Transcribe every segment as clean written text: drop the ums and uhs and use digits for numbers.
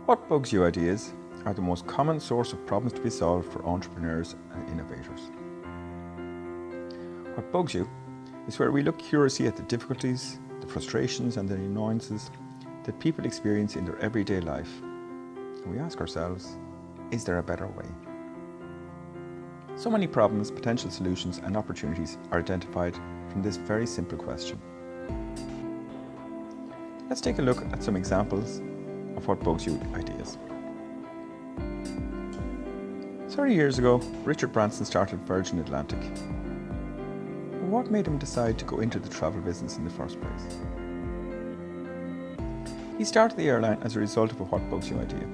What bugs you ideas are the most common source of problems to be solved for entrepreneurs and innovators. What bugs you is where we look curiously at the difficulties, the frustrations and the annoyances that people experience in their everyday life. And we ask ourselves, is there a better way? So many problems, potential solutions and opportunities are identified from this very simple question. Let's take a look at some examples of what bugs you ideas. 30 years ago, Richard Branson started Virgin Atlantic. What made him decide to go into the travel business in the first place? He started the airline as a result of a what bugs you idea.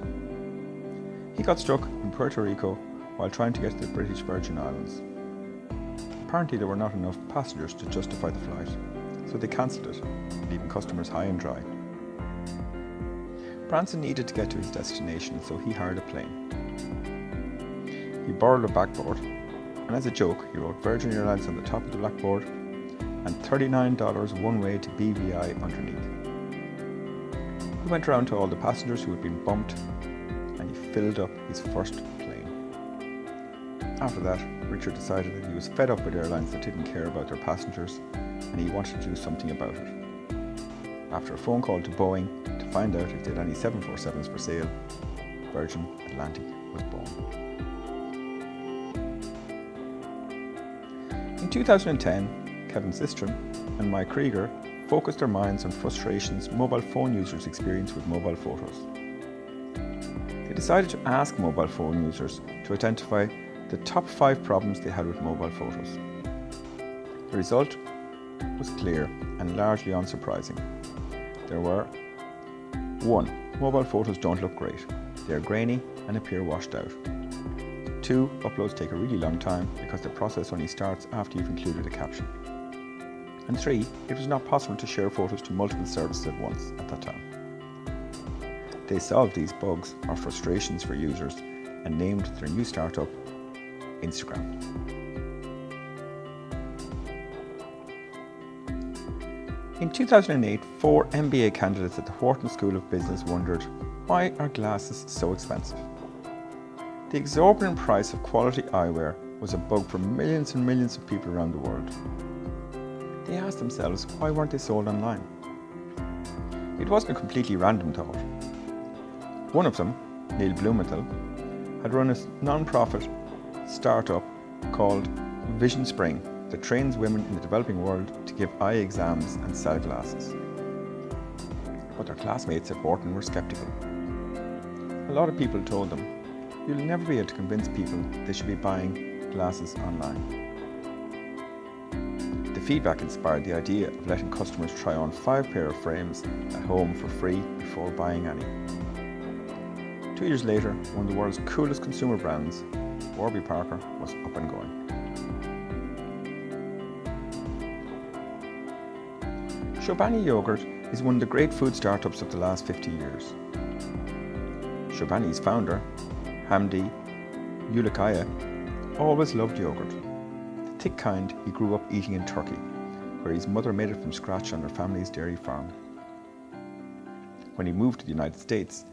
He got stuck in Puerto Rico while trying to get to the British Virgin Islands. Apparently there were not enough passengers to justify the flight, so they cancelled it, leaving customers high and dry. Branson needed to get to his destination, so he hired a plane. He borrowed a backboard, and as a joke, he wrote Virgin Airlines on the top of the blackboard and $39 one way to BVI underneath. He went around to all the passengers who had been bumped, and he filled up his first plane. After that, Richard decided that he was fed up with airlines that didn't care about their passengers, and he wanted to do something about it. After a phone call to Boeing to find out if they had any 747s for sale, Virgin Atlantic was born. In 2010, Kevin Systrom and Mike Krieger focused their minds on frustrations mobile phone users experience with mobile photos. They decided to ask mobile phone users to identify the top 5 problems they had with mobile photos. The result was clear and largely unsurprising. There were 1. Mobile photos don't look great. They are grainy and appear washed out. 2. Uploads take a really long time because the process only starts after you've included a caption. And 3. It was not possible to share photos to multiple services at once at that time. They solved these bugs or frustrations for users and named their new startup Instagram. In 2008, 4 MBA candidates at the Wharton School of Business wondered, why are glasses so expensive? The exorbitant price of quality eyewear was a bug for millions and millions of people around the world. They asked themselves, why weren't they sold online? It wasn't a completely random thought. One of them, Neil Blumenthal, had run a non-profit startup called Vision Spring that trains women in the developing world to give eye exams and sell glasses. But their classmates at Wharton were skeptical. A lot of people told them, you'll never be able to convince people they should be buying glasses online. The feedback inspired the idea of letting customers try on 5 pair of frames at home for free before buying any. 2 years later, one of the world's coolest consumer brands, Warby Parker, was up and going. Chobani yogurt is one of the great food startups of the last 50 years. Chobani's founder, Hamdi Ulukaya, always loved yogurt, the thick kind he grew up eating in Turkey, where his mother made it from scratch on their family's dairy farm. When he moved to the United States,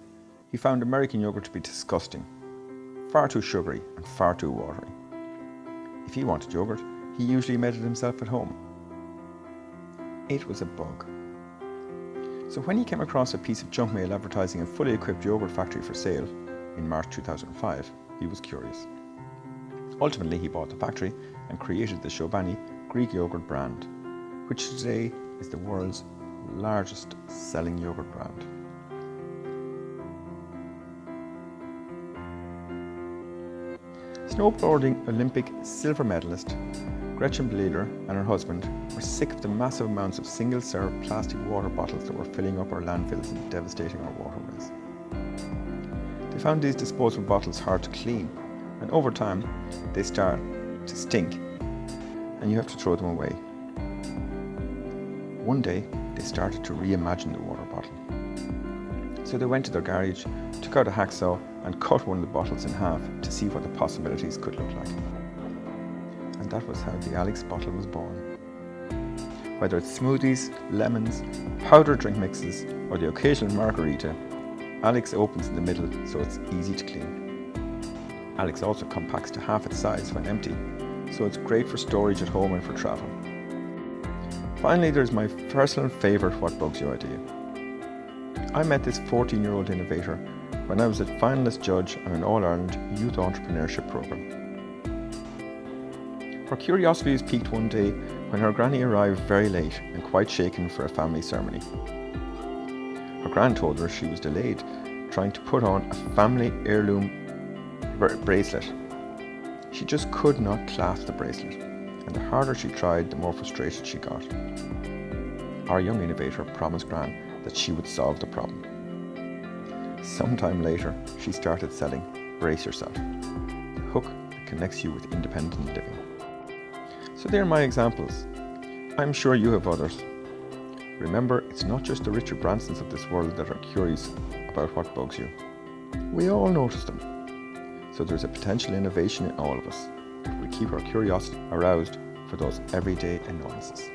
he found American yogurt to be disgusting, far too sugary and far too watery. If he wanted yogurt, he usually made it himself at home. It was a bug. So when he came across a piece of junk mail advertising a fully equipped yogurt factory for sale in March 2005, he was curious. Ultimately, he bought the factory and created the Chobani Greek yogurt brand, which today is the world's largest selling yogurt brand. Snowboarding Olympic silver medalist Gretchen Bleeler and her husband were sick of the massive amounts of single-serve plastic water bottles that were filling up our landfills and devastating our waterways. They found these disposable bottles hard to clean, and over time they start to stink, and you have to throw them away. One day they started to reimagine the water bottle. So they went to their garage, took out a hacksaw and cut one of the bottles in half to see what the possibilities could look like. And that was how the Alex bottle was born. Whether it's smoothies, lemons, powdered drink mixes or the occasional margarita, Alex opens in the middle so it's easy to clean. Alex also compacts to half its size when empty, so it's great for storage at home and for travel. Finally, there's my personal favourite What Bugs You idea. I met this 14-year-old innovator when I was a finalist judge on an All-Ireland Youth Entrepreneurship programme. Her curiosity was piqued one day when her granny arrived very late and quite shaken for a family ceremony. Her gran told her she was delayed trying to put on a family heirloom bracelet. She just could not clasp the bracelet, and the harder she tried, the more frustrated she got. Our young innovator promised Gran that she would solve the problem. Sometime later, she started selling Brace Yourself, the hook that connects you with independent living. So there are my examples. I'm sure you have others. Remember, it's not just the Richard Bransons of this world that are curious about what bugs you. We all notice them. So there's a potential innovation in all of us if we keep our curiosity aroused for those everyday annoyances.